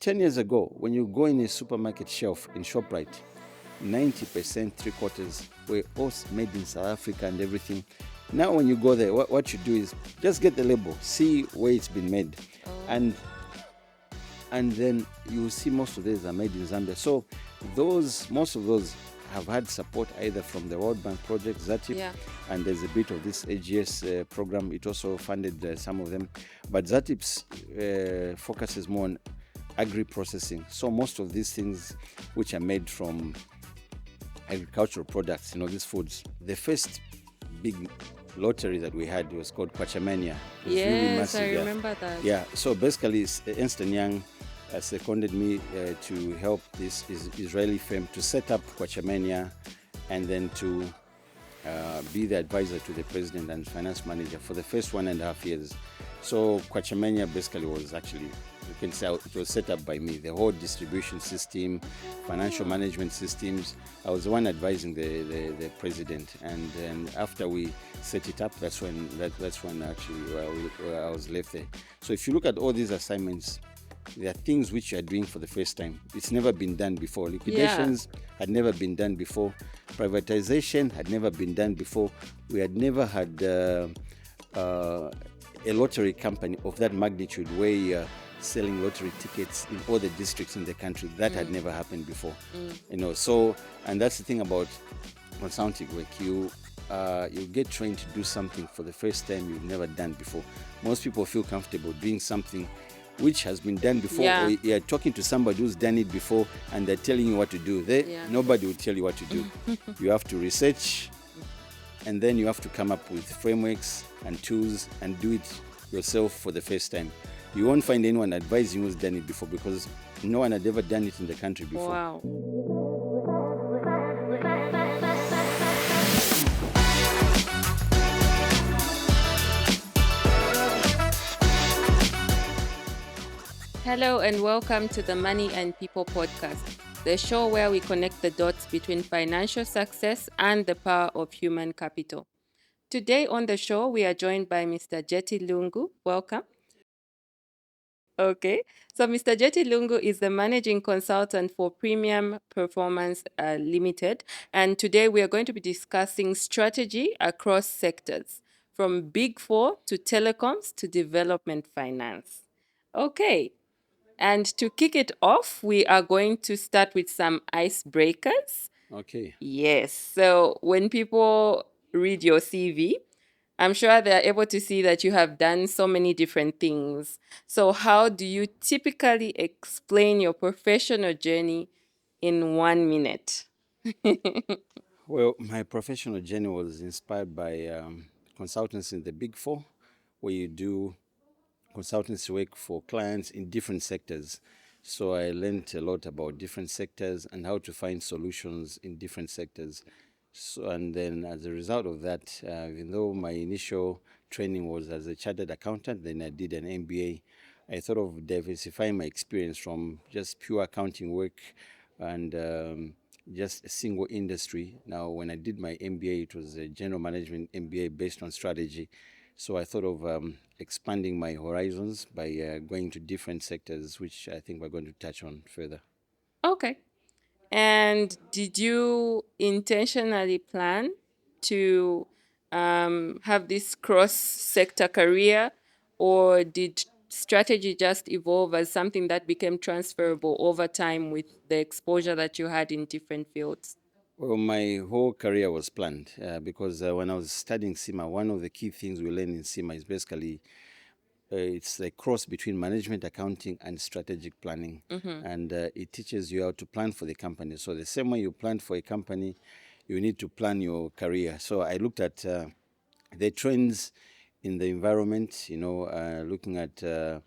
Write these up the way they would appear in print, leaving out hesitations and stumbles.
10 years ago, when you go in a supermarket shelf in ShopRite, 90%, three quarters were all made in South Africa and everything. Now, when you go there, what you do is just get the label, see where it's been made, and then you will see most of these are made in Zambia. So most of those have had support either from the World Bank project, ZATIP, and there's a bit of this AGS program. It also funded some of them. But ZATIP's focuses more on agri-processing. So most of these things which are made from agricultural products, these foods. The first big lottery that we had was called Kwachamania. Yes, really I remember that. Yeah, so basically Ernst & Young seconded me to help this Israeli firm to set up Kwachamania and then to be the advisor to the president and finance manager for the first 1.5 years. So Kwachamania basically was actually, you can say it was set up by me. The whole distribution system, financial management systems. I was the one advising the president, and then after we set it up, that's when actually I was left there. So if you look at all these assignments, there are things which you are doing for the first time. It's never been done before. Liquidations had never been done before. Privatization had never been done before. We had never had a lottery company of that magnitude where you're selling lottery tickets in all the districts in the country. That had never happened before. So, and that's the thing about consulting work. You get trained to do something for the first time you've never done before. Most people feel comfortable doing something which has been done before, or you're talking to somebody who's done it before and they're telling you what to do. Nobody will tell you what to do. You have to research, and then you have to come up with frameworks and tools and do it yourself for the first time. You won't find anyone advising who's done it before, because no one had ever done it in the country before. Wow. Hello and welcome to the Money and People podcast, the show where we connect the dots between financial success and the power of human capital. Today on the show, we are joined by Mr. Jetty Lungu. Welcome. Okay, so Mr. Jetty Lungu is the managing consultant for Premium Performance Limited, and today we are going to be discussing strategy across sectors, from Big Four to telecoms to development finance. Okay. And to kick it off, we are going to start with some icebreakers. Okay. Yes. So when people read your CV, I'm sure they're able to see that you have done so many different things. So how do you typically explain your professional journey in 1 minute? Well, my professional journey was inspired by consultants in the Big Four, where you do consultancy work for clients in different sectors. So I learned a lot about different sectors and how to find solutions in different sectors. So, and then as a result of that, even though my initial training was as a chartered accountant, then I did an MBA. I thought of diversifying my experience from just pure accounting work and just a single industry. Now, when I did my MBA, it was a general management MBA based on strategy. So I thought of expanding my horizons by going to different sectors, which I think we're going to touch on further. Okay. And did you intentionally plan to have this cross-sector career, or did strategy just evolve as something that became transferable over time with the exposure that you had in different fields? Well, my whole career was planned because when I was studying CIMA, one of the key things we learn in CIMA is basically it's a cross between management accounting and strategic planning. And it teaches you how to plan for the company. So the same way you plan for a company, you need to plan your career. So I looked at the trends in the environment, looking at the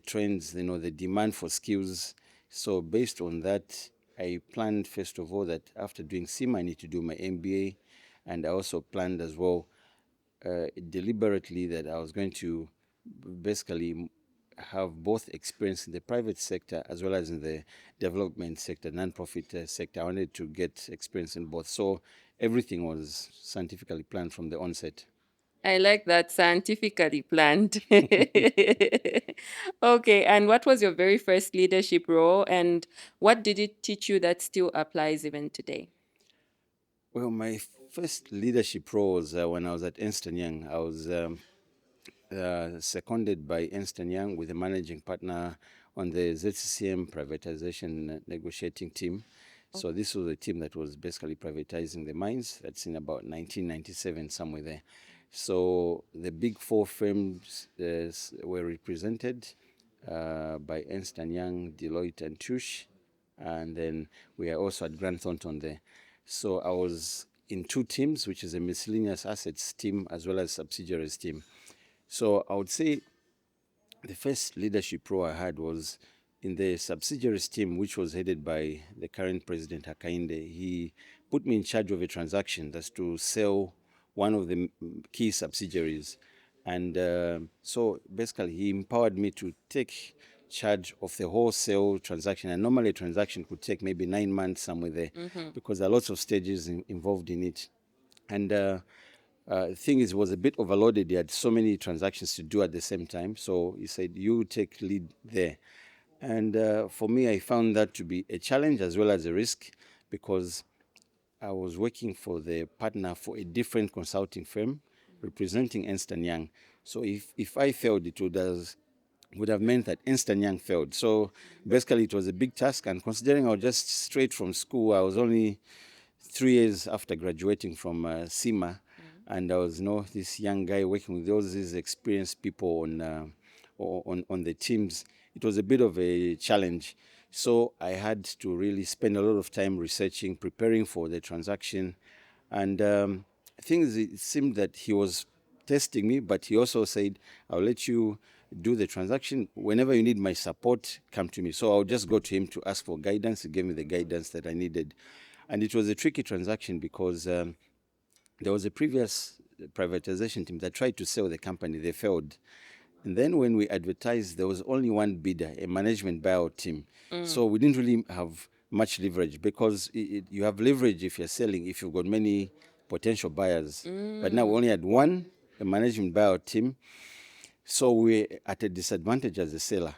trends, the demand for skills. So based on that, I planned, first of all, that after doing CIMA, I need to do my MBA. And I also planned as well deliberately that I was going to basically have both experience in the private sector as well as in the development sector, non-profit sector. I wanted to get experience in both. So everything was scientifically planned from the onset. I like that, scientifically planned. Okay, and what was your very first leadership role, and what did it teach you that still applies even today? Well, my first leadership role was when I was at Ernst& Young. I was seconded by Ernst& Young with a managing partner on the ZCCM privatization negotiating team. So this was a team that was basically privatizing the mines. That's in about 1997, somewhere there. So the big four firms were represented by Ernst& Young, Deloitte, and Touche. And then we are also at Grant Thornton there. So I was in two teams, which is a miscellaneous assets team as well as subsidiaries team. So I would say the first leadership role I had was in the subsidiaries team, which was headed by the current president, Hakainde. He put me in charge of a transaction that's to sell one of the key subsidiaries. And so basically, he empowered me to take charge of the wholesale transaction. And normally, a transaction could take maybe 9 months somewhere there because there are lots of stages involved in it. And the thing is, it was a bit overloaded. He had so many transactions to do at the same time. So he said, you take lead there. And for me, I found that to be a challenge as well as a risk because I was working for the partner for a different consulting firm representing Ernst& Young. So if I failed, it would have meant that Ernst& Young failed. So basically, it was a big task. And considering I was just straight from school, I was only 3 years after graduating from SEMA, and I was this young guy working with all these experienced people on the teams. It was a bit of a challenge. So I had to really spend a lot of time researching, preparing for the transaction. And things, it seemed that he was testing me, but he also said, I'll let you do the transaction. Whenever you need my support, come to me. So I'll just go to him to ask for guidance. He gave me the guidance that I needed. And it was a tricky transaction because there was a previous privatization team that tried to sell the company. They failed. And then when we advertised, there was only one bidder, a management buyout team. So we didn't really have much leverage because you have leverage if you're selling, if you've got many potential buyers. But now we only had one, a management buyout team. So we're at a disadvantage as a seller.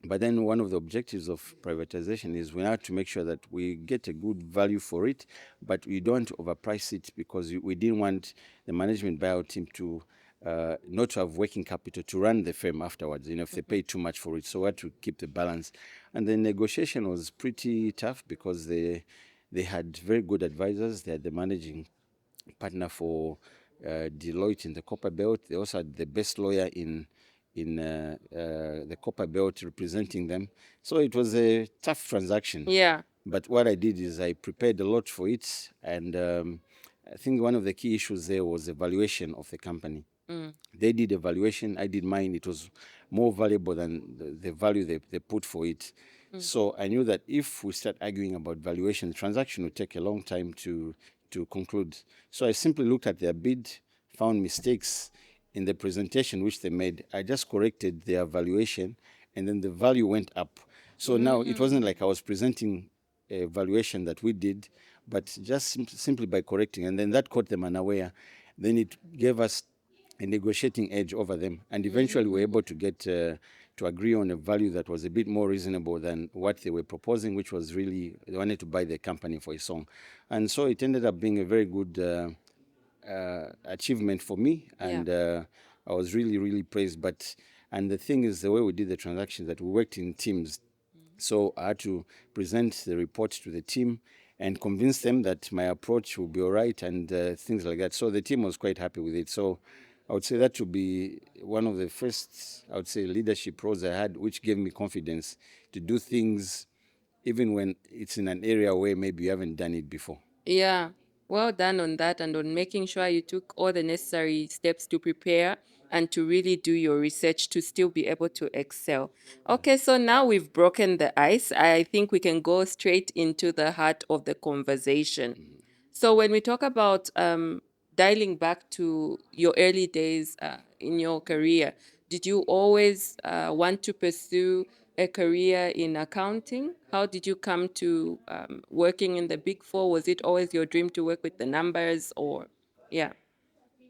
But then one of the objectives of privatization is we have to make sure that we get a good value for it, but we don't overprice it because we didn't want the management buyout team to not to have working capital to run the firm afterwards, if they pay too much for it. So we had to keep the balance. And the negotiation was pretty tough because they had very good advisors. They had the managing partner for Deloitte in the Copper Belt. They also had the best lawyer in the Copper Belt representing them. So it was a tough transaction. Yeah. But what I did is I prepared a lot for it. And I think one of the key issues there was the valuation of the company. They did a valuation, I did mine. It was more valuable than the value they put for it. So I knew that if we start arguing about valuation, the transaction would take a long time to conclude. So I simply looked at their bid, found mistakes in the presentation which they made. I just corrected their valuation, and then the value went up. So now it wasn't like I was presenting a valuation that we did, but just simply by correcting, and then that caught them unaware. Then it gave us a negotiating edge over them, and eventually we were able to get to agree on a value that was a bit more reasonable than what they were proposing, which was really they wanted to buy the company for a song, and so it ended up being a very good achievement for me, and I was really praised. And the thing is, the way we did the transaction, that we worked in teams. So I had to present the report to the team and convince them that my approach will be all right and things like that. So the team was quite happy with it. So I would say that would be one of the first, I would say, leadership roles I had, which gave me confidence to do things even when it's in an area where maybe you haven't done it before. Yeah, well done on that and on making sure you took all the necessary steps to prepare and to really do your research to still be able to excel. Okay, so now we've broken the ice. I think we can go straight into the heart of the conversation. So when we talk about dialing back to your early days in your career, did you always want to pursue a career in accounting? How did you come to working in the Big Four? Was it always your dream to work with the numbers or, yeah?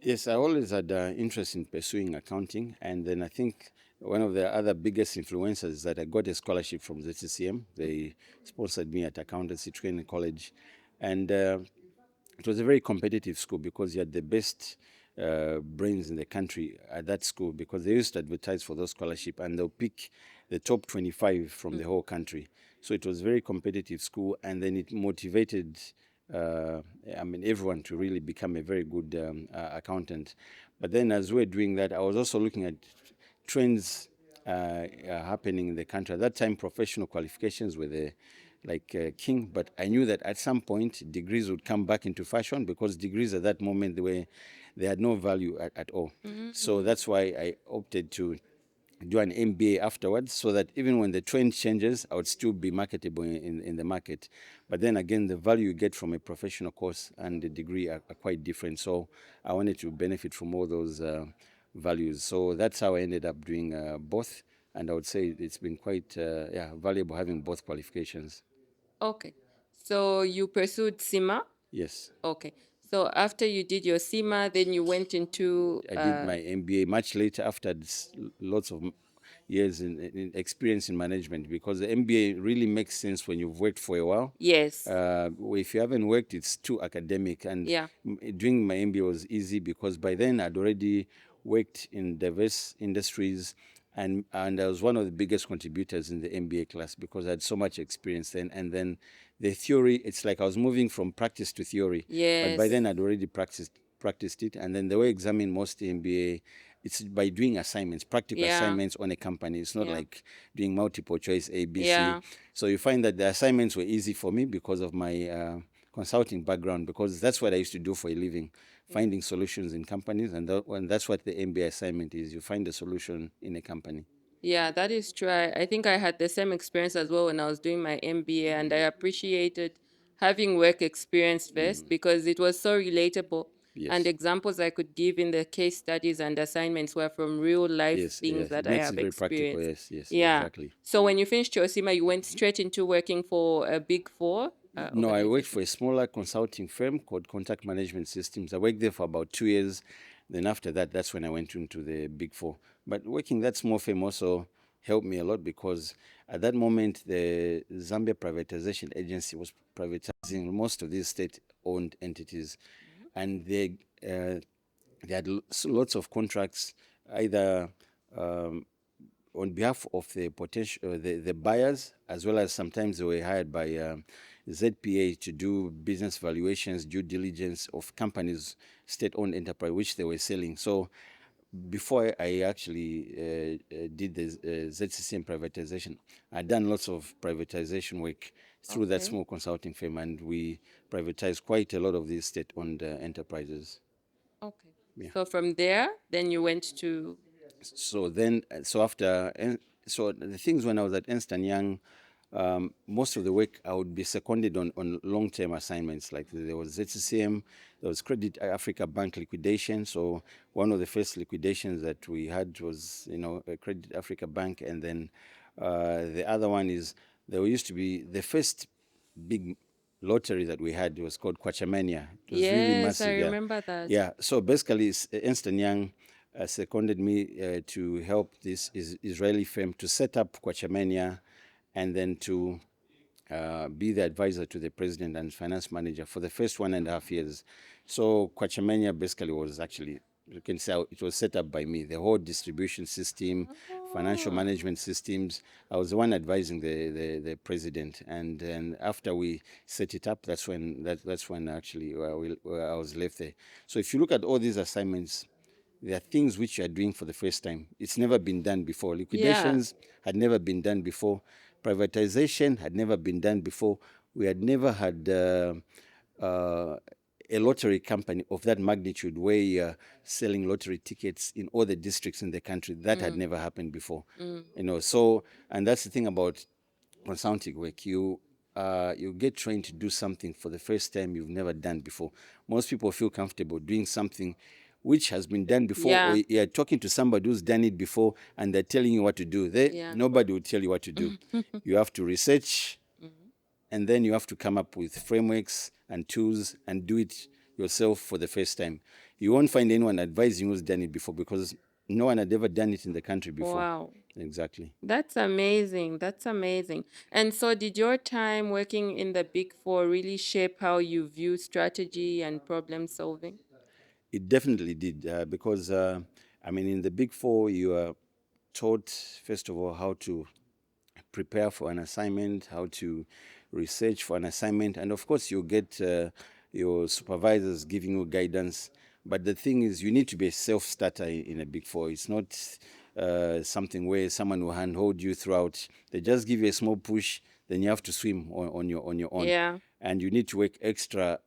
Yes, I always had interest in pursuing accounting, and then I think one of the other biggest influences is that I got a scholarship from ZCCM. They sponsored me at Accountancy Training College, and it was a very competitive school because you had the best brains in the country at that school, because they used to advertise for those scholarship and they'll pick the top 25 from the whole country. So it was a very competitive school, and then it motivated uh, everyone to really become a very good accountant. But then as we're doing that, I was also looking at trends happening in the country. At that time, professional qualifications were the king, but I knew that at some point degrees would come back into fashion, because degrees at that moment they had no value at all. So that's why I opted to do an MBA afterwards, so that even when the trend changes, I would still be marketable in the market. But then again, the value you get from a professional course and the degree are quite different. So I wanted to benefit from all those values. So that's how I ended up doing both. And I would say it's been quite valuable having both qualifications. Okay. So you pursued SEMA? Yes. Okay. So after you did your SEMA, then you went into I did my MBA much later, after lots of years in experience in management, because the MBA really makes sense when you've worked for a while. yes. If you haven't worked, it's too academic. And Yeah. doing my MBA was easy, because by then I'd already worked in diverse industries, and I was one of the biggest contributors in the MBA class, because I had so much experience then. And then the theory, it's like I was moving from practice to theory. But by Yes. then I'd already practiced it. And then the way I examine most MBA, it's by doing assignments, practical Yeah. assignments on a company. It's not Yeah. like doing multiple choice A, B, C. Yeah. So you find that the assignments were easy for me because of my consulting background, because that's what I used to do for a living, finding solutions in companies. And that's what the MBA assignment is. You find a solution in a company. Yeah, that is true. I think I had the same experience as well when I was doing my MBA, and I appreciated having work experience first because it was so relatable. And Yes. examples I could give in the case studies and assignments were from real life Yes, things yes. that It I makes have it very practical. experienced. Yes, yes, Yeah. exactly. So when you finished your SEMA, you went straight into working for a big four No, I worked organization. for a smaller consulting firm called Contact Management Systems. I worked there for about 2 years. Then after that, that's when I went into the Big Four. But working that small firm also helped me a lot, because at that moment, the Zambia Privatization Agency was privatizing most of these state-owned entities. And they had lots of contracts, either on behalf of the potential the buyers, as well as sometimes they were hired by ZPA to do business valuations, due diligence of companies, state-owned enterprise, which they were selling. So before I actually did the ZCCM privatization, I'd done lots of privatization work through that Okay. small consulting firm, and we privatized quite a lot of these state-owned enterprises. Okay. Yeah. So from there, then you went to So then, so after, so the things when I was at Ernst and Young, most of the work I would be seconded on long-term assignments. Like there was ZCCM, there was Credit Africa Bank liquidation. So one of the first liquidations that we had was, a Credit Africa Bank, and then the other one is there used to be the first big lottery that we had was called Kwachamania. It was really yes, I massive. Yeah. remember that. Yeah. So basically, Ernst and Young seconded me to help this Israeli firm to set up Kwachamania, and then to be the advisor to the president and finance manager for the first 1.5 years. So Kwachamania basically was actually, you can say, it was set up by me. The whole distribution system, financial management systems. I was the one advising the president, and then after we set it up, that's when actually I was left there. So if you look at all these assignments, there are things which you are doing for the first time. It's never been done before. Liquidations had never been done before. Privatization had never been done before. We had never had a lottery company of that magnitude where you're selling lottery tickets in all the districts in the country. That had never happened before. So, and that's the thing about consulting work. You get trained to do something for the first time you've never done before. Most people feel comfortable doing something which has been done before, or you're talking to somebody who's done it before and they're telling you what to do. Nobody will tell you what to do. You have to research, and then you have to come up with frameworks and tools and do it yourself for the first time. You won't find anyone advising who's done it before, because no one had ever done it in the country before. Wow. Exactly. That's amazing. That's amazing. And so, did your time working in the Big Four really shape how you view strategy and problem solving? It definitely did, because I mean, in the Big Four, you are taught, first of all, how to prepare for an assignment, how to research for an assignment, and of course, you get your supervisors giving you guidance. But the thing is, you need to be a self-starter in a Big Four. It's not something where someone will handhold you throughout. They just give you a small push, then you have to swim on your own. Yeah. And you need to work extra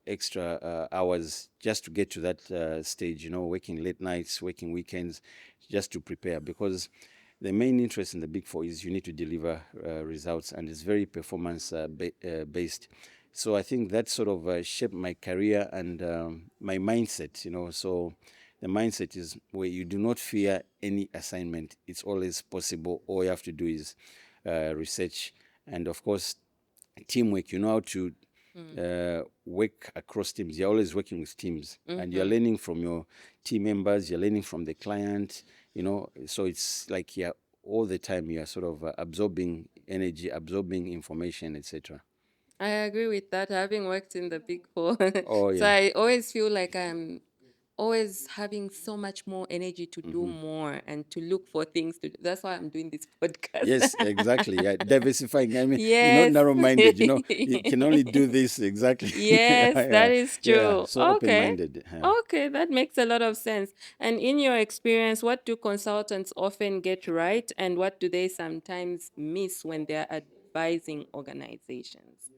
hours just to get to that stage. You know, working late nights, working weekends, just to prepare, because the main interest in the Big Four is you need to deliver results, and it's very performance based. So I think that sort of shaped my career and my mindset. You know, so the mindset is where you do not fear any assignment. It's always possible. All you have to do is research, and of course, teamwork. You know how to work across teams. You're always working with teams, and you're learning from your team members. You're learning from the client. You know, so it's like you're all the time you're sort of absorbing energy, absorbing information, etc. I agree with that, having worked in the Big Four. Oh So yeah. I always feel like I'm always having so much more energy to do more and to look for things to do. That's why I'm doing this podcast. Yes, exactly. Yeah, diversifying. I mean, you're not Yes. narrow-minded. You know, you can only do this exactly. Yes, that Yeah, is yeah. true. So Okay. open-minded. Yeah. Okay, that makes a lot of sense. And in your experience, what do consultants often get right and what do they sometimes miss when they're advising organizations?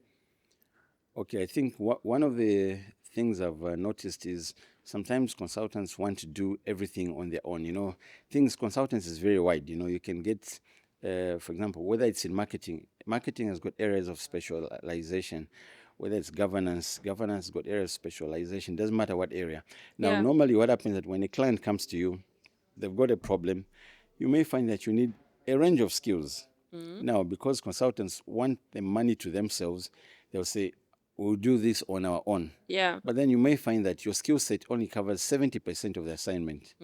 Okay, I think one of the things I've noticed is sometimes consultants want to do everything on their own. You know, things consultants is very wide. You know, you can get, for example, whether it's in marketing, marketing has got areas of specialization. Whether it's governance, governance has got areas of specialization. Doesn't matter what area. Now, Yeah. normally, what happens is that when a client comes to you, they've got a problem. You may find that you need a range of skills. Now, because consultants want the money to themselves, they'll say, we'll do this on our own. Yeah. But then you may find that your skill set only covers 70% of the assignment.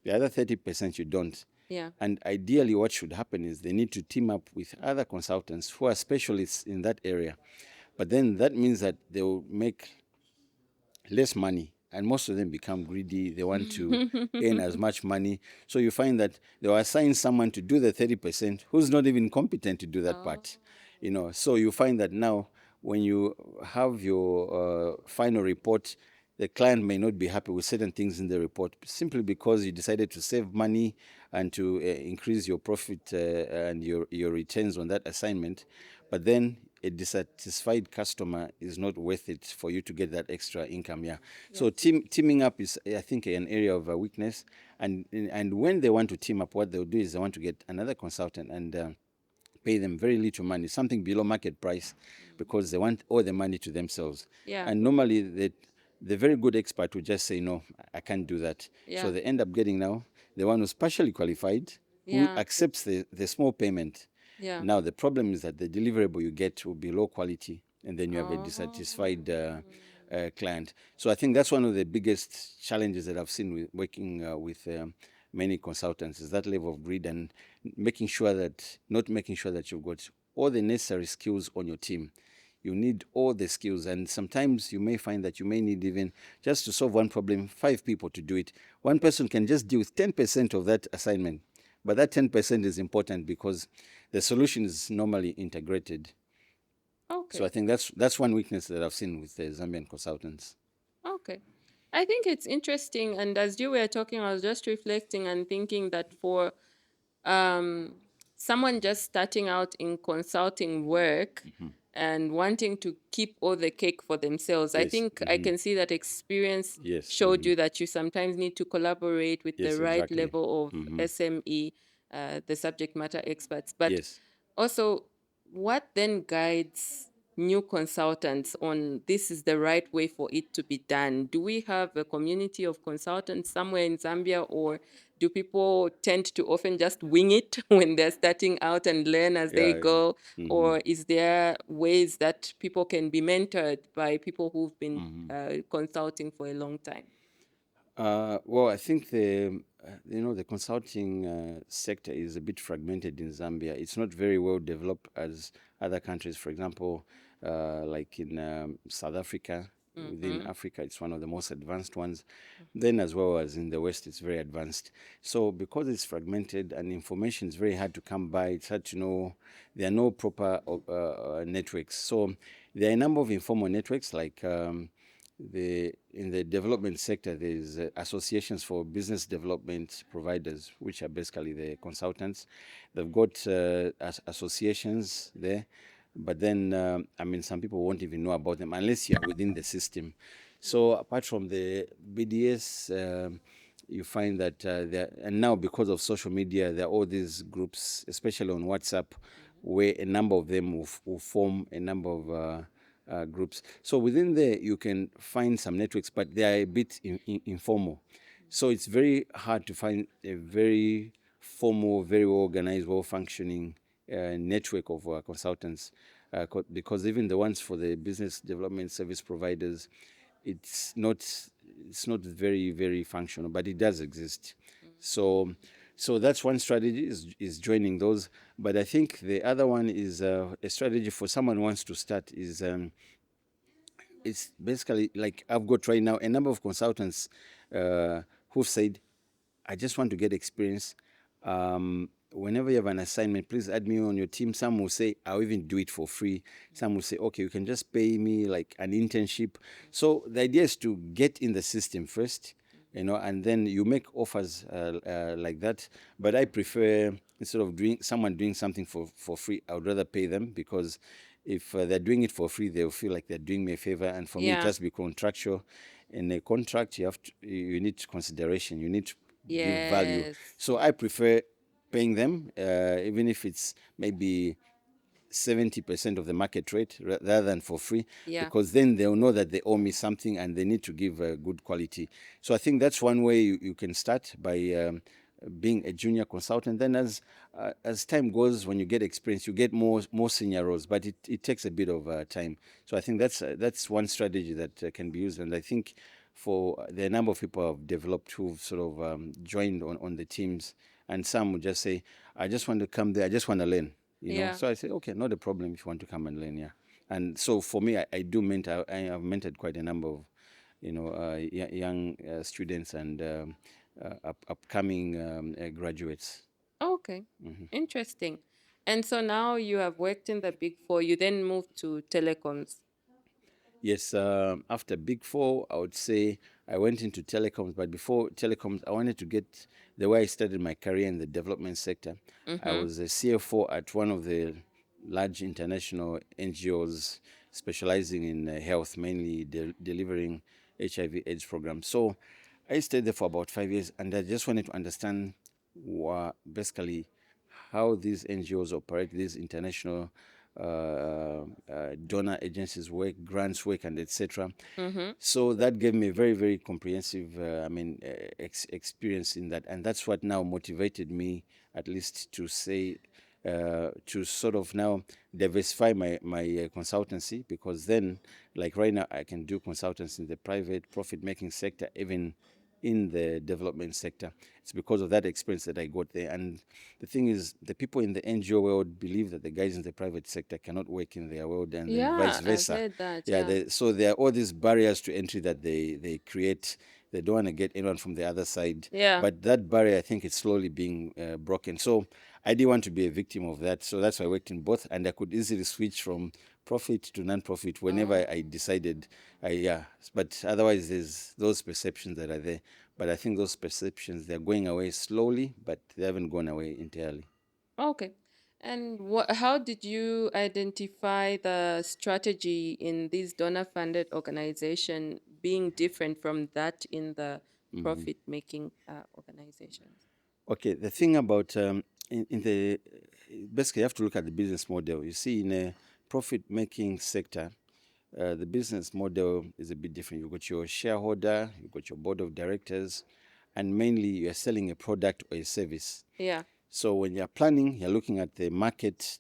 The other 30% you don't. Yeah. And ideally, what should happen is they need to team up with other consultants who are specialists in that area. But then that means that they will make less money, and most of them become greedy. They want to earn as much money. So you find that they'll assign someone to do the 30% who's not even competent to do that part. You know, so you find that now when you have your final report, the client may not be happy with certain things in the report simply because you decided to save money and to increase your profit and your returns on that assignment. But then a dissatisfied customer is not worth it for you to get that extra income. Yeah. So teaming up is, I think, an area of weakness. And when they want to team up, what they'll do is they want to get another consultant and pay them very little money, something below market price, because they want all the money to themselves. Yeah. And normally the very good expert will just say, no, I can't do that. Yeah. So they end up getting now the one who's partially qualified, who Yeah. accepts the small payment. Yeah. Now, the problem is that the deliverable you get will be low quality, and then you have a dissatisfied client. So I think that's one of the biggest challenges that I've seen with working with many consultants, is that level of greed, and not making sure that you've got all the necessary skills on your team. You need all the skills, and sometimes you may find that you may need, even just to solve one problem, 5 people to do it. One person can just deal with 10% of that assignment, but that 10% is important because the solution is normally integrated. Okay. So I think that's one weakness that I've seen with the Zambian consultants. Okay. I think it's interesting. And as you were talking, I was just reflecting and thinking that for um, someone just starting out in consulting work and wanting to keep all the cake for themselves, I Yes. think I can see that experience Yes. showed you that you sometimes need to collaborate with Yes, the right exactly. level of SME, the subject matter experts. But Yes. also, what then guides new consultants on this is the right way for it to be done? Do we have a community of consultants somewhere in Zambia, or do people tend to often just wing it when they're starting out and learn as they Yeah. go? Mm-hmm. Or is there ways that people can be mentored by people who've been consulting for a long time? Well, I think the consulting sector is a bit fragmented in Zambia. It's not very well developed as other countries. For example, like in South Africa, within Africa, it's one of the most advanced ones. Then, as well as in the West, it's very advanced. So, because it's fragmented and information is very hard to come by, it's hard to know. There are no proper networks. So, there are a number of informal networks like. In the development sector, there's associations for business development providers, which are basically the consultants. They've got associations there, but then I mean, some people won't even know about them unless you're within the system. So apart from the BDS, you find that there, and now because of social media, there are all these groups, especially on WhatsApp, where a number of them will form a number of groups. So within there, you can find some networks, but they are a bit informal. So it's very hard to find a very formal, very well organized, well functioning network of consultants, because even the ones for the business development service providers, it's not very functional, but it does exist. So that's one strategy is joining those. But I think the other one is a strategy for someone who wants to start is it's basically like I've got right now a number of consultants who've said, I just want to get experience. Whenever you have an assignment, please add me on your team. Some will say, I'll even do it for free. Some will say, okay, you can just pay me like an internship. So the idea is to get in the system first, and then you make offers like that. But I prefer, instead of someone doing something for free, I would rather pay them, because if they're doing it for free, they'll feel like they're doing me a favor. And for me, it Yeah. has to be contractual. In a contract, you need consideration. You need to give value. Yes. So I prefer paying them, even if it's maybe 70% of the market rate rather than for free, Yeah. because then they'll know that they owe me something and they need to give good quality. So I think that's one way you can start by being a junior consultant. Then as time goes, when you get experience, you get more senior roles, but it takes a bit of time. So I think that's one strategy that can be used. And I think for the number of people I've developed who've sort of joined on the teams, and some would just say, I just want to come there, I just want to learn. Yeah. So I say, okay, not a problem if you want to come and learn, yeah. And so for me, I do mentor. I have mentored quite a number of, young students and upcoming graduates. Okay. Interesting. And so now you have worked in the Big Four. You then moved to telecoms. Yes, after Big Four, I would say I went into telecoms. But before telecoms, I wanted to get the way I started my career in the development sector. I was a CFO at one of the large international NGOs specializing in health, mainly delivering HIV/AIDS programs. So I stayed there for about 5 years, and I just wanted to understand basically how these NGOs operate, these international donor agencies work, grants work, and etc. So that gave me a very comprehensive, experience in that, and that's what now motivated me, at least to say, to sort of now diversify my consultancy, because then, like right now, I can do consultants in the private profit-making sector, even in the development sector. It's because of that experience that I got there. And the thing is, the people in the NGO world believe that the guys in the private sector cannot work in their world, and then vice Yeah, I've versa. heard that. Yeah, Yeah. so there are all these barriers to entry that they create. They don't want to get anyone from the other side. Yeah. But that barrier, I think, is slowly being broken. So I didn't want to be a victim of that. So that's why I worked in both, and I could easily switch from profit to non-profit whenever I decided. Yeah, but otherwise, there's those perceptions that are there. But I think those perceptions, they're going away slowly, but they haven't gone away entirely. Okay. And how did you identify the strategy in these donor-funded organization being different from that in the profit-making organizations? Okay, the thing about in the basically you have to look at the business model. You see, in a profit-making sector, the business model is a bit different. You've got your shareholder, you've got your board of directors, and mainly you're selling a product or a service. Yeah. So when you're planning, you're looking at the market.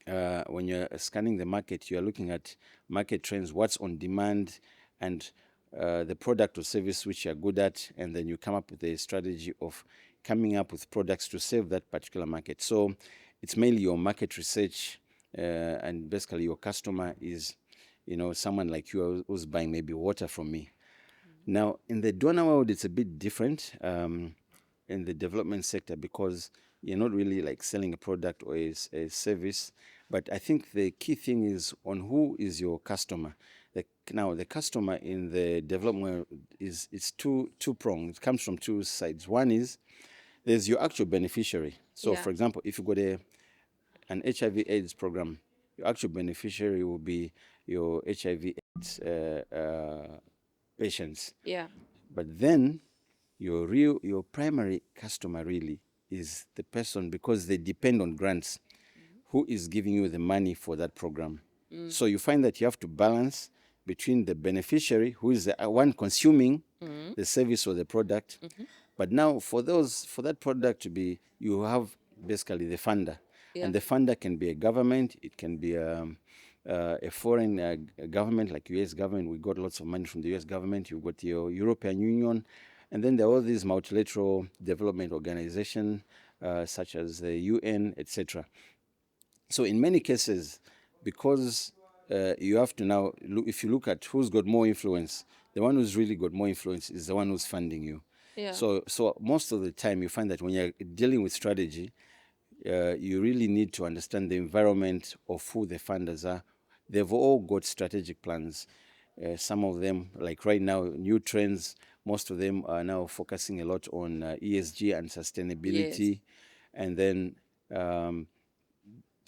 When you're scanning the market, you're looking at market trends, what's on demand, and the product or service which you're good at, and then you come up with a strategy of coming up with products to serve that particular market. So it's mainly your market research, and basically your customer is, someone like you who's buying maybe water from me. Now, in the donor world, it's a bit different in the development sector, because you're not really like selling a product or a service. But I think the key thing is on who is your customer. Now, the customer in the development world it's two-pronged. It comes from two sides. One is there's your actual beneficiary. So, Yeah. for example, if you've got an HIV/AIDS program, your actual beneficiary will be your HIV/AIDS patients. Yeah. But then your primary customer really is the person, because they depend on grants, who is giving you the money for that program. So you find that you have to balance between the beneficiary, who is the one consuming the service or the product. But now for that product to be, you have basically the funder. Yeah. And the funder can be a government, it can be a foreign government like US government. We got lots of money from the US government. You've got your European Union, and then there are all these multilateral development organizations such as the UN, etc. So in many cases, because you have to now look, if you look at who's got more influence, the one who's really got more influence is the one who's funding you. Yeah. So most of the time you find that when you're dealing with strategy, you really need to understand the environment of who the funders are. They've all got strategic plans. Some of them, like right now, new trends, most of them are now focusing a lot on ESG and sustainability. Yes. And then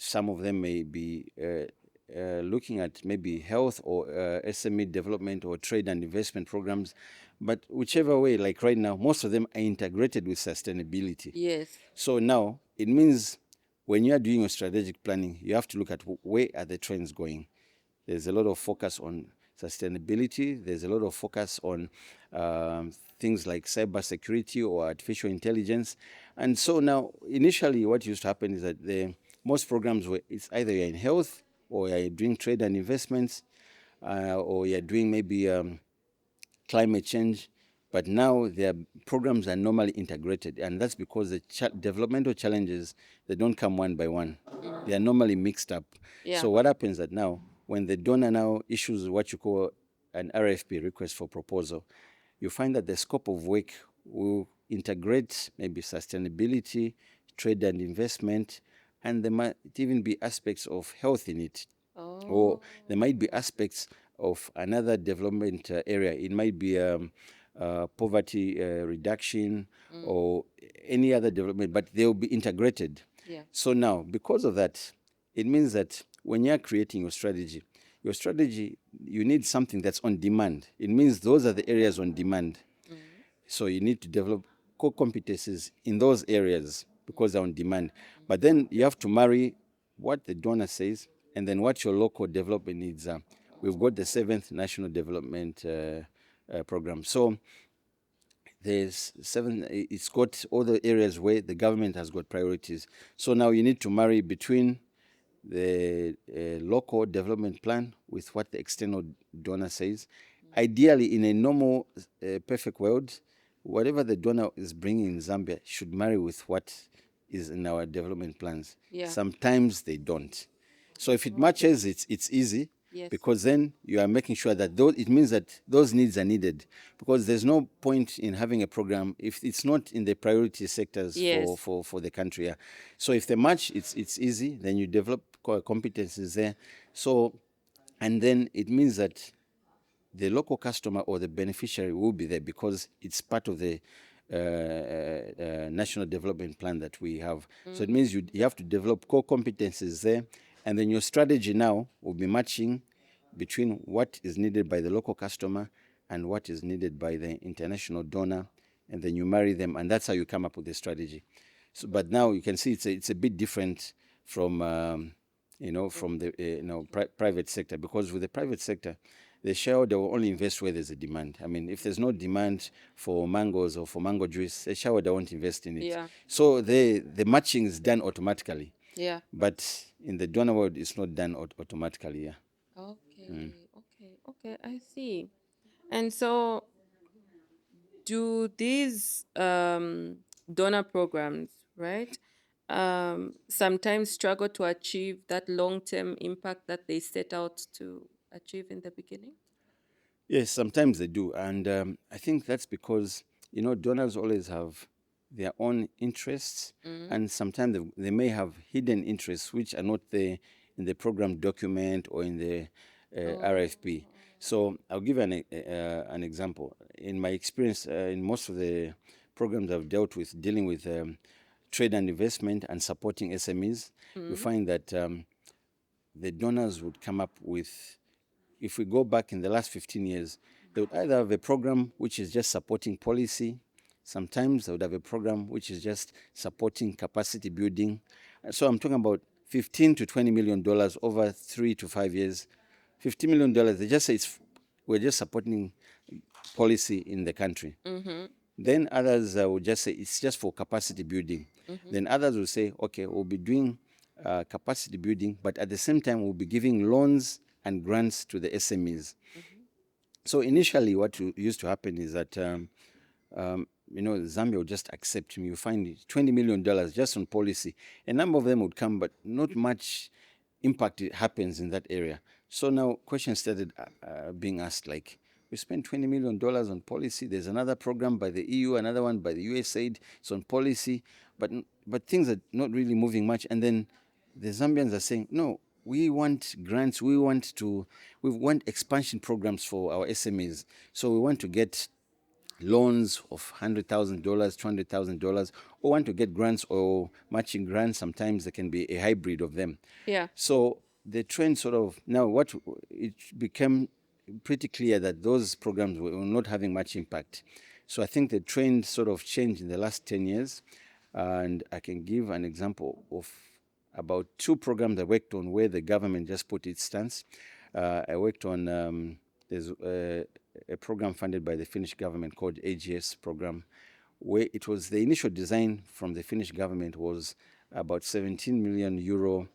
some of them may be looking at maybe health or SME development or trade and investment programs. But whichever way, like right now, most of them are integrated with sustainability. Yes. So now it means when you are doing your strategic planning, you have to look at where are the trends going. There's a lot of focus on sustainability. There's a lot of focus on things like cybersecurity or artificial intelligence. And so now, initially, what used to happen is that most programs were, it's either you're in health or you're doing trade and investments, or you're doing maybe climate change. But now their programs are normally integrated, and that's because the developmental challenges, they don't come one by one. They are normally mixed up. Yeah. So what happens that now, when the donor now issues what you call an RFP, request for proposal, you find that the scope of work will integrate maybe sustainability, trade and investment, and there might even be aspects of health in it. Oh. Or there might be aspects of another development area. It might be poverty reduction or any other development, but they will be integrated. Yeah. So now, because of that, it means that when you're creating your strategy, you need something that's on demand. It means those are the areas on demand. So you need to develop core competencies in those areas because they're on demand. But then you have to marry what the donor says and then what your local development needs are. We've got the 7th National Development Program. So there's it's got all the areas where the government has got priorities. So now you need to marry between the local development plan with what the external donor says. Ideally, in a normal, perfect world, whatever the donor is bringing in Zambia should marry with what is in our development plans. Yeah. Sometimes they don't. So if it matches, it's easy. Yes. Because then you are making sure that it means that those needs are needed. Because there's no point in having a program if it's not in the priority sectors. Yes. for the country. Yeah. So if they match, it's easy. Then you develop core competencies there. So, and then it means that the local customer or the beneficiary will be there because it's part of the national development plan that we have. So it means you have to develop core competencies there, and then your strategy now will be matching between what is needed by the local customer and what is needed by the international donor, and then you marry them, and that's how you come up with the strategy. So, but now you can see it's a bit different from from the private sector, because with the private sector, the shareholder will only invest where there's a demand. I mean, if there's no demand for mangoes or for mango juice, the shareholder won't invest in it. Yeah. So the matching is done automatically, Yeah. but in the donor world, it's not done automatically. Yeah. Okay. Okay. I see. And so, do these donor programs, right, sometimes struggle to achieve that long-term impact that they set out to achieve in the beginning? Yes, sometimes they do, and I think that's because donors always have their own interests, and sometimes they may have hidden interests which are not there in the program document or in the RFP. So I'll give an example. In my experience, in most of the programs I've dealt with, dealing with trade and investment and supporting SMEs, you find that the donors would come up with, if we go back in the last 15 years, they would either have a program which is just supporting policy. Sometimes they would have a program which is just supporting capacity building. So I'm talking about $15 to $20 million over 3 to 5 years. $50 million, they just say we're just supporting policy in the country. Then others will just say it's just for capacity building. Then others will say, okay, we'll be doing capacity building, but at the same time, we'll be giving loans and grants to the SMEs. So initially, what used to happen is that Zambia would just accept me. You find $20 million just on policy. A number of them would come, but not much impact happens in that area. So now questions started being asked, like, we spent $20 million on policy. There's another program by the EU, another one by the USAID. It's on policy, but things are not really moving much. And then the Zambians are saying, no, we want grants. We want expansion programs for our SMEs. So we want to get loans of $100,000, $200,000, or want to get grants or matching grants. Sometimes there can be a hybrid of them. Yeah. So the trend sort of now, it became pretty clear that those programs were not having much impact. So I think the trend sort of changed in the last 10 years. And I can give an example of about 2 programs I worked on where the government just put its stance. I worked on there's a program funded by the Finnish government called AGS program, where it was the initial design from the Finnish government was about 17 million euro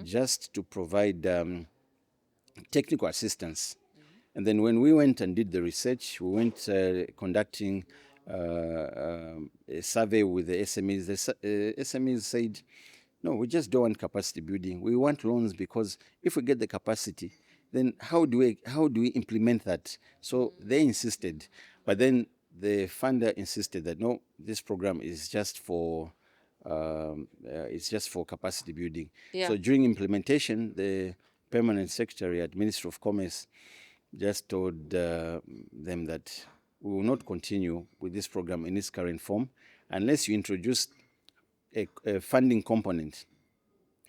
just to provide technical assistance. And then when we went and did the research, we went conducting a survey with the SMEs. The SMEs said, no, we just don't want capacity building. We want loans, because if we get the capacity, then how do we implement that? So they insisted, but then the funder insisted that no, this program is just for capacity building. Yeah. So during implementation, the permanent secretary at Ministry of Commerce just told them that we will not continue with this program in its current form unless you introduce a funding component.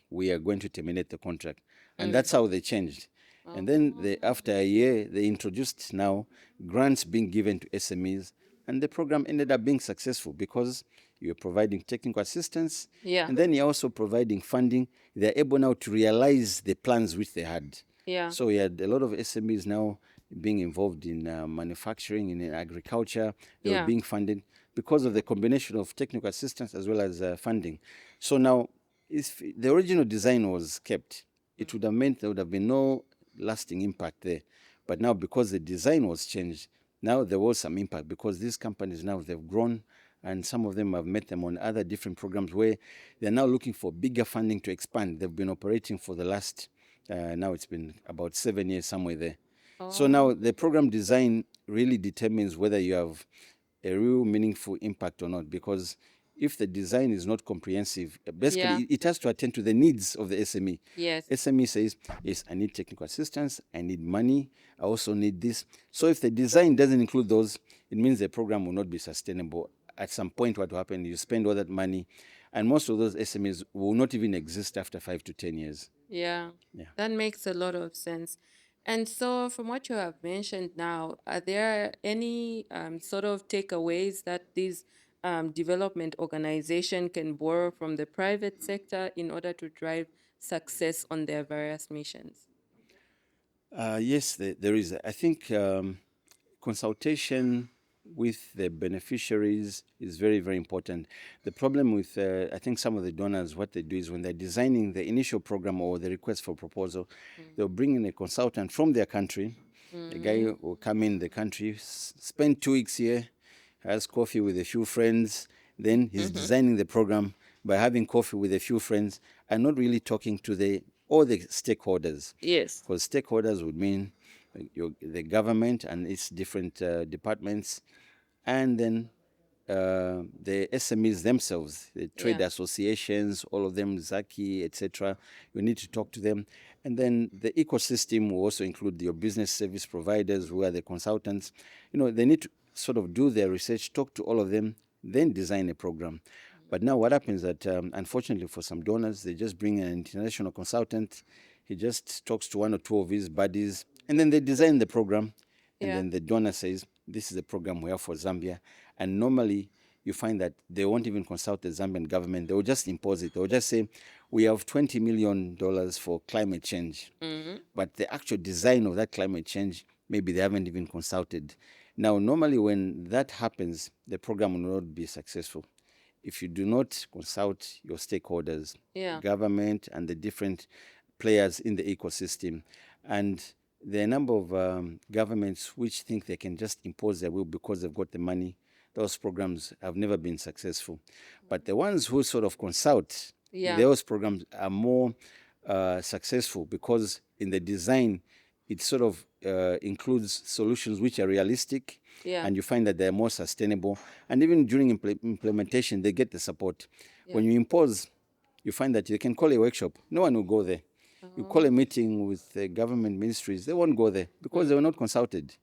We are going to terminate the contract. And that's how they changed. And then after a year, they introduced now grants being given to SMEs. And the program ended up being successful because you're providing technical assistance. Yeah. And then you're also providing funding. They're able now to realize the plans which they had. Yeah. So we had a lot of SMEs now being involved in manufacturing, in agriculture. They were being funded because of the combination of technical assistance as well as funding. So now, if the original design was kept, it would have meant there would have been no lasting impact there. But now, because the design was changed, now there was some impact, because these companies now, they've grown, and some of them have met them on other different programs where they're now looking for bigger funding to expand. They've been operating for the last, now it's been about 7 years, somewhere there. So now the program design really determines whether you have a real meaningful impact or not, because if the design is not comprehensive, basically it has to attend to the needs of the SME. Yes. SME says, yes, I need technical assistance, I need money, I also need this. So if the design doesn't include those, it means the program will not be sustainable. At some point, what will happen, you spend all that money, and most of those SMEs will not even exist after 5 to 10 years. Yeah. Yeah. That makes a lot of sense. And so, from what you have mentioned now, are there any sort of takeaways that these development organization can borrow from the private sector in order to drive success on their various missions? Yes, there is. I think consultation with the beneficiaries is very, very important. The problem with, I think, some of the donors, what they do is when they're designing the initial program or the request for proposal, they'll bring in a consultant from their country. The guy will come in the country, spend 2 weeks here, has coffee with a few friends, then he's designing the program by having coffee with a few friends and not really talking to all the stakeholders. Yes. Because stakeholders would mean the government and its different departments, and then the SMEs themselves, the trade associations, all of them, Zaki, etc. You need to talk to them. And then the ecosystem will also include your business service providers, who are the consultants. They need to sort of do their research, talk to all of them, then design a program. But now what happens that, unfortunately for some donors, they just bring an international consultant. He just talks to one or two of his buddies, and then they design the program. And then the donor says, this is the program we have for Zambia. And normally you find that they won't even consult the Zambian government. They will just impose it. They will just say, we have $20 million for climate change. But the actual design of that climate change, maybe they haven't even consulted. Now, normally when that happens, the program will not be successful. If you do not consult your stakeholders, government and the different players in the ecosystem. And there are a number of governments which think they can just impose their will because they've got the money. Those programs have never been successful. But the ones who sort of consult, those programs are more successful because in the design, it sort of includes solutions which are realistic, and you find that they're more sustainable. And even during implementation, they get the support. When you impose, you find that you can call a workshop. No one will go there. You call a meeting with the government ministries, they won't go there because they were not consulted.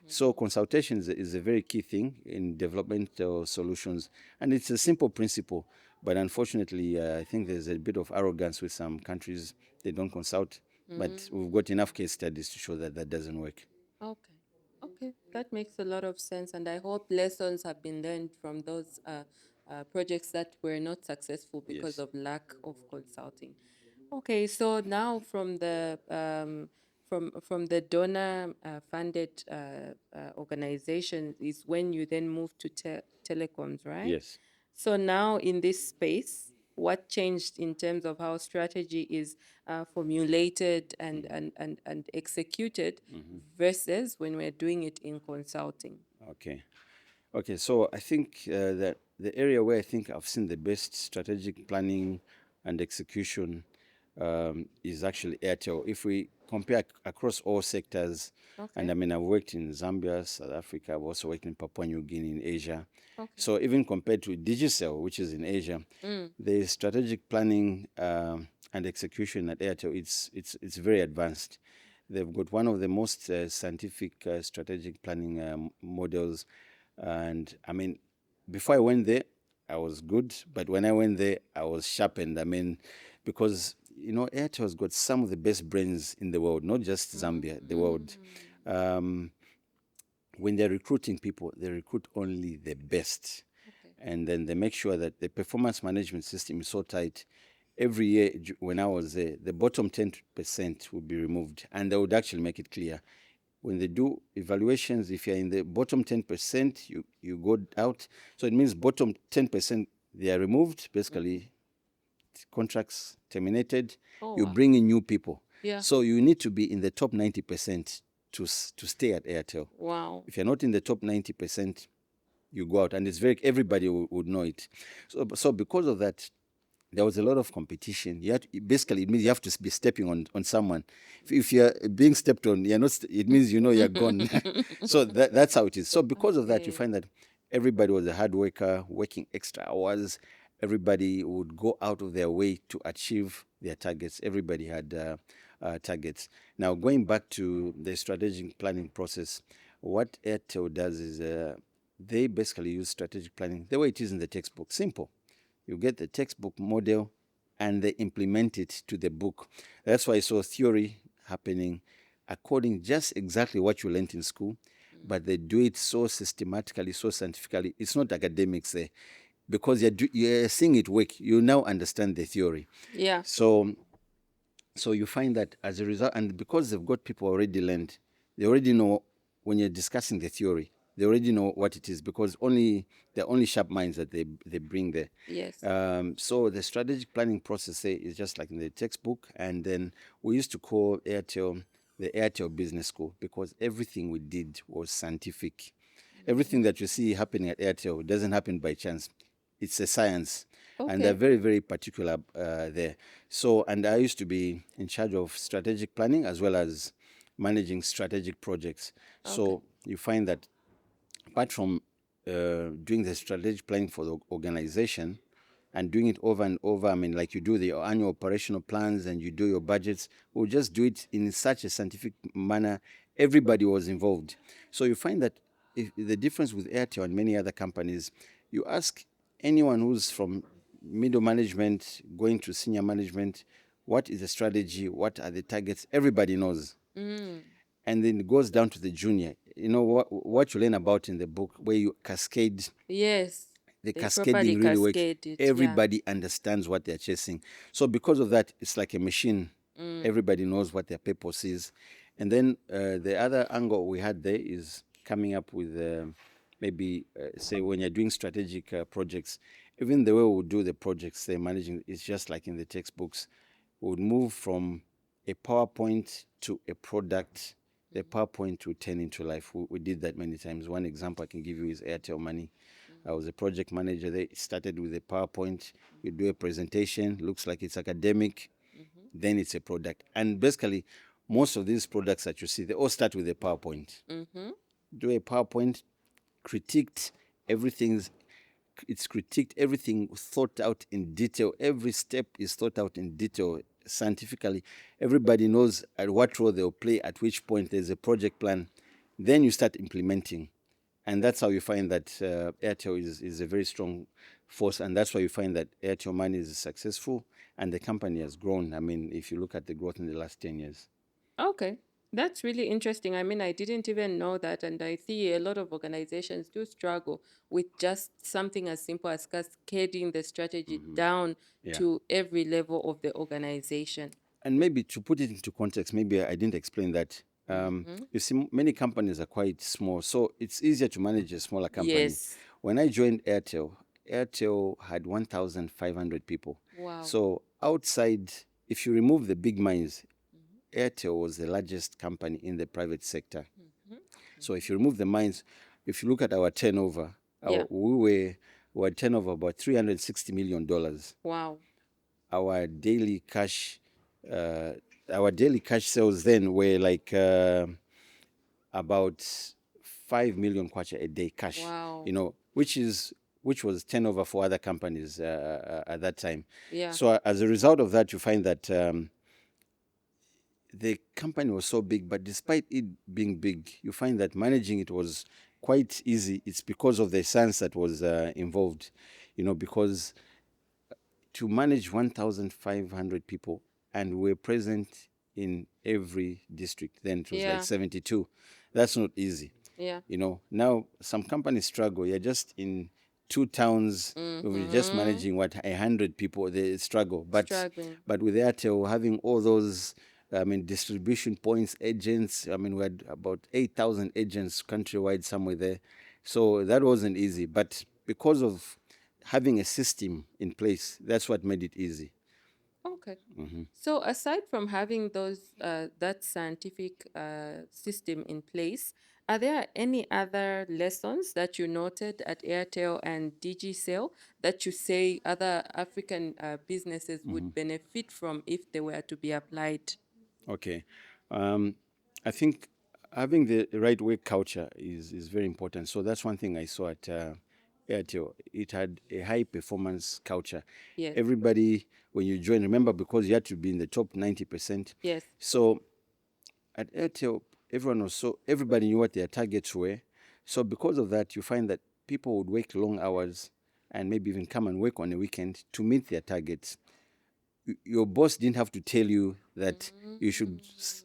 So consultation is a very key thing in development solutions. And it's a simple principle. But unfortunately, I think there's a bit of arrogance with some countries. They don't consult. But we've got enough case studies to show that that doesn't work. Okay. Okay, that makes a lot of sense, and I hope lessons have been learned from those projects that were not successful because of lack of consulting. Okay, so now from the donor funded organization is when you then move to telecoms, right? Yes. So now in this space, what changed in terms of how strategy is formulated and executed versus when we're doing it in consulting? Okay. Okay, so I think that the area where I think I've seen the best strategic planning and execution is actually Airtel. If we compare across all sectors, and I mean, I've worked in Zambia, South Africa, I've also worked in Papua New Guinea in Asia. So even compared to Digicel, which is in Asia, the strategic planning and execution at Airtel, it's very advanced. They've got one of the most scientific strategic planning models. And I mean, before I went there, I was good. But when I went there, I was sharpened. I mean, because, Airtel has got some of the best brains in the world, not just Zambia, the world. When they're recruiting people, they recruit only the best. And then they make sure that the performance management system is so tight. Every year when I was there, the bottom 10% would be removed, and they would actually make it clear. When they do evaluations, if you're in the bottom 10%, you go out. So it means bottom 10%, they are removed, basically, contracts terminated. You bring in new people. So you need to be in the top 90% to stay at Airtel. Wow. If you're not in the top 90%, you go out, and everybody would know it. So because of that, there was a lot of competition. Basically, it means you have to be stepping on someone. If you're being stepped on, you're not. It means you're gone. So that's how it is. So because of that, you find that everybody was a hard worker, working extra hours. Everybody would go out of their way to achieve their targets. Everybody had targets. Now, going back to the strategic planning process, what Airtel does is they basically use strategic planning the way it is in the textbook. Simple. You get the textbook model and they implement it to the book. That's why I saw theory happening according just exactly what you learned in school, but they do it so systematically, so scientifically. It's not academics there. Because you're seeing it work, you now understand the theory. Yeah. So So you find that as a result, and because they've got people already learned, they already know when you're discussing the theory, they already know what it is because they're only sharp minds that they bring there. Yes. So the strategic planning process is just like in the textbook, and then we used to call Airtel the Airtel Business School because everything we did was scientific. Everything that you see happening at Airtel doesn't happen by chance. It's a science. And they're Okay. very, very particular there. So, and I used to be in charge of strategic planning as well as managing strategic projects. Okay. So you find that apart from doing the strategic planning for the organization and doing it over and over, I mean, like you do the annual operational plans and you do your budgets, we'll just do it in such a scientific manner. Everybody was involved. So you find that if the difference with Airtel and many other companies, you ask anyone who's from middle management going to senior management, what is the strategy? What are the targets? Everybody knows. And then it goes down to the junior. You know what you learn about in the book, where you cascade, Yes. the They properly cascading really works. cascade it. Everybody understands what they're chasing. So because of that, it's like a machine. Everybody knows what their purpose is. And then the other angle we had there is coming up with maybe, say, when you're doing strategic projects, even the way we do the projects they're managing is just like in the textbooks. We would move from a PowerPoint to a product. The PowerPoint to turn into life. We did that many times. One example I can give you is Airtel Money. I was a project manager there. It started with a PowerPoint. You do a presentation, looks like it's academic, then it's a product. And basically, most of these products that you see, they all start with a PowerPoint. Do a PowerPoint, critiqued everything's it's critiqued, everything thought out in detail. Every step is thought out in detail scientifically. Everybody knows at what role they'll play, at which point there's a project plan. Then you start implementing. And that's how you find that Airtel is a very strong force. And that's why you find that Airtel Money is successful and the company has grown. I mean, if you look at the growth in the last 10 years. Okay. That's really interesting. I mean, I didn't even know that. And I see a lot of organizations do struggle with just something as simple as cascading the strategy down Yeah. to every level of the organization. And maybe to put it into context, maybe I didn't explain that. You see, many companies are quite small, so it's easier to manage a smaller company. Yes. When I joined Airtel, Airtel had 1,500 people. Wow. So outside, if you remove the big mines, Airtel was the largest company in the private sector. So if you remove the mines, if you look at our turnover, Yeah. we were turnover about $360 million. Wow. Our daily cash sales then were like about 5 million kwacha a day cash. Wow. You know, which was turnover for other companies at that time. Yeah. So as a result of that, you find that the company was so big, but despite it being big, you find that managing it was quite easy. It's because of the science that was involved, you know, because to manage 1,500 people and we're present in every district. Then it was Yeah. like 72. That's not easy. Yeah. You know, now some companies struggle. You're just in two towns, we're just managing 100 people. They struggle. Struggling. But with Airtel having all those, I mean, distribution points, agents. I mean, we had about 8,000 agents countrywide somewhere there. So that wasn't easy. But because of having a system in place, that's what made it easy. Okay. So aside from having those that scientific system in place, are there any other lessons that you noted at Airtel and Digicel that you say other African businesses would benefit from if they were to be applied? Okay. I think having the right work culture is very important. So that's one thing I saw at Airtel. It had a high performance culture. Yes. Everybody, when you join, remember, because you had to be in the top 90%. Yes. So at Airtel, everybody knew what their targets were. So because of that, you find that people would work long hours and maybe even come and work on a weekend to meet their targets. Your boss didn't have to tell you that you should,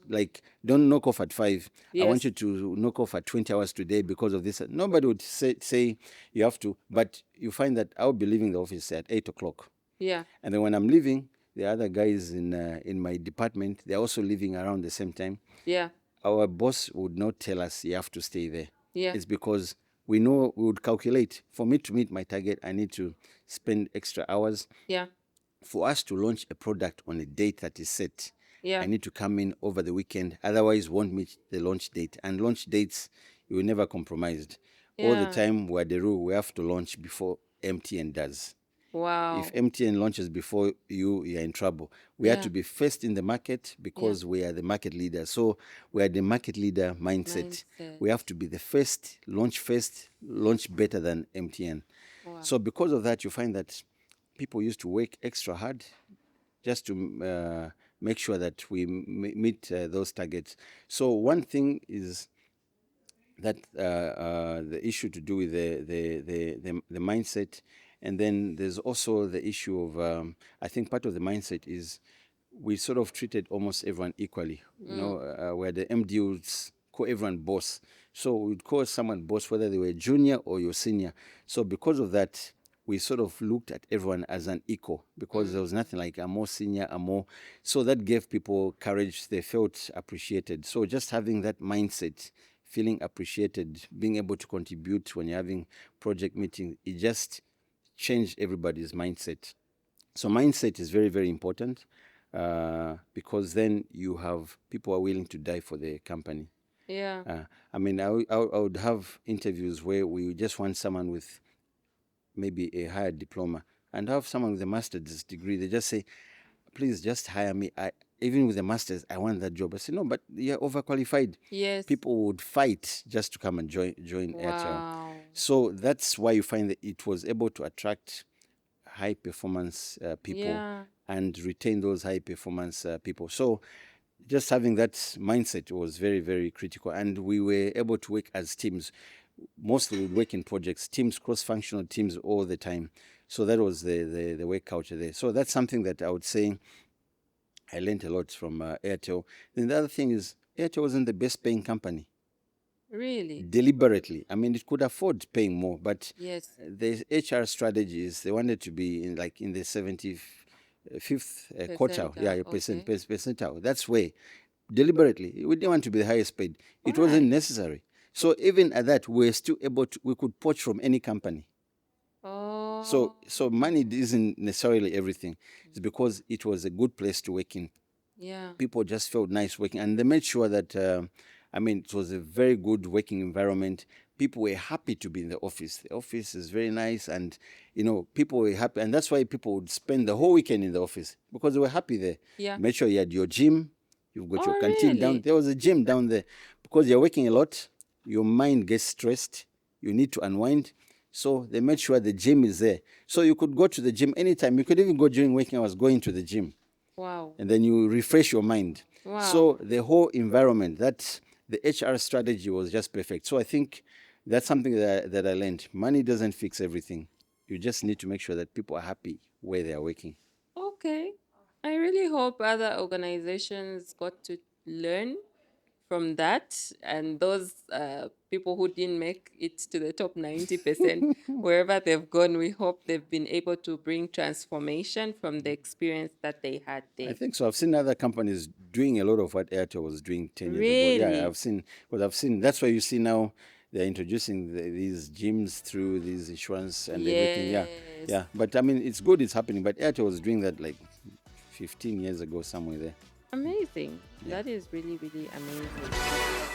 like, don't knock off at 5. I want Yes. you to knock off at 20 hours today because of this. Nobody would say you have to, but you find that I'll be leaving the office at 8 o'clock. Yeah. And then when I'm leaving, the other guys in my department, they're also living around the same time. Yeah. Our boss would not tell us you have to stay there. Yeah. It's because we know we would calculate. For me to meet my target, I need to spend extra hours. Yeah. For us to launch a product on a date that is set, Yeah. I need to come in over the weekend. Otherwise, won't meet the launch date. And launch dates, you will never compromised. All the Yeah. time, we're the rule. We have to launch before MTN does. Wow. If MTN launches before you, you're in trouble. We Yeah. have to be first in the market because we are the market leader. So we are the market leader mindset. We have to be the first, launch better than MTN. Wow. So because of that, you find that people used to work extra hard just to make sure that we meet those targets. So one thing is that the issue to do with the mindset, and then there's also the issue of I think part of the mindset is we sort of treated almost everyone equally. You know, where the MD would call everyone boss. So we'd call someone boss whether they were junior or your senior. So because of that, we sort of looked at everyone as an equal because there was nothing like a more senior, a more. So that gave people courage. They felt appreciated. So just having that mindset, feeling appreciated, being able to contribute when you're having project meetings, it just changed everybody's mindset. So mindset is very, very important because then you have people are willing to die for the company. Yeah. I mean, I would have interviews where we just want someone with maybe a higher diploma and have someone with a master's degree. They just say, please just hire me. Even with a master's, I want that job. I say, no, but you're overqualified. Yes. People would fight just to come and join Airtel. Wow. So that's why you find that it was able to attract high performance people Yeah. and retain those high performance people. So just having that mindset was very, very critical. And we were able to work as teams. Mostly we work in projects, teams, cross-functional teams all the time. So that was the work culture there. So that's something that I would say I learned a lot from Airtel. Then the other thing is Airtel wasn't the best paying company. Really? Deliberately. I mean, it could afford paying more, but Yes. the HR strategies, they wanted to be in the 75th quartile. Yeah, Okay. percentile. That's where deliberately we didn't want to be the highest paid. It All wasn't right. necessary. So even at that, we're still able to. We could poach from any company. Oh. So money isn't necessarily everything. It's because it was a good place to work in. Yeah. People just felt nice working, and they made sure that I mean, it was a very good working environment. People were happy to be in the office. The office is very nice, and people were happy, and that's why people would spend the whole weekend in the office because they were happy there. Yeah. Make sure you had your gym, you've got your Oh, canteen down. really? There was a gym down there because you're working a lot. Your mind gets stressed. You need to unwind. So they made sure the gym is there. So you could go to the gym anytime. You could even go during working hours, going to the gym. Wow. And then you refresh your mind. Wow. So the whole environment, the HR strategy was just perfect. So I think that's something that I learned. Money doesn't fix everything. You just need to make sure that people are happy where they are working. Okay. I really hope other organizations got to learn from that, and those people who didn't make it to the top 90%, wherever they've gone, we hope they've been able to bring transformation from the experience that they had I there. think so. I've seen other companies doing a lot of what Airtel was doing 10 years ago. Yeah, Really? I've seen, that's why you see now they're introducing these gyms through these insurance and everything. Yeah, Yes. yeah. But I mean, it's good it's happening, but Airtel was doing that like 15 years ago, somewhere there. Amazing. Yeah. That is really, really amazing.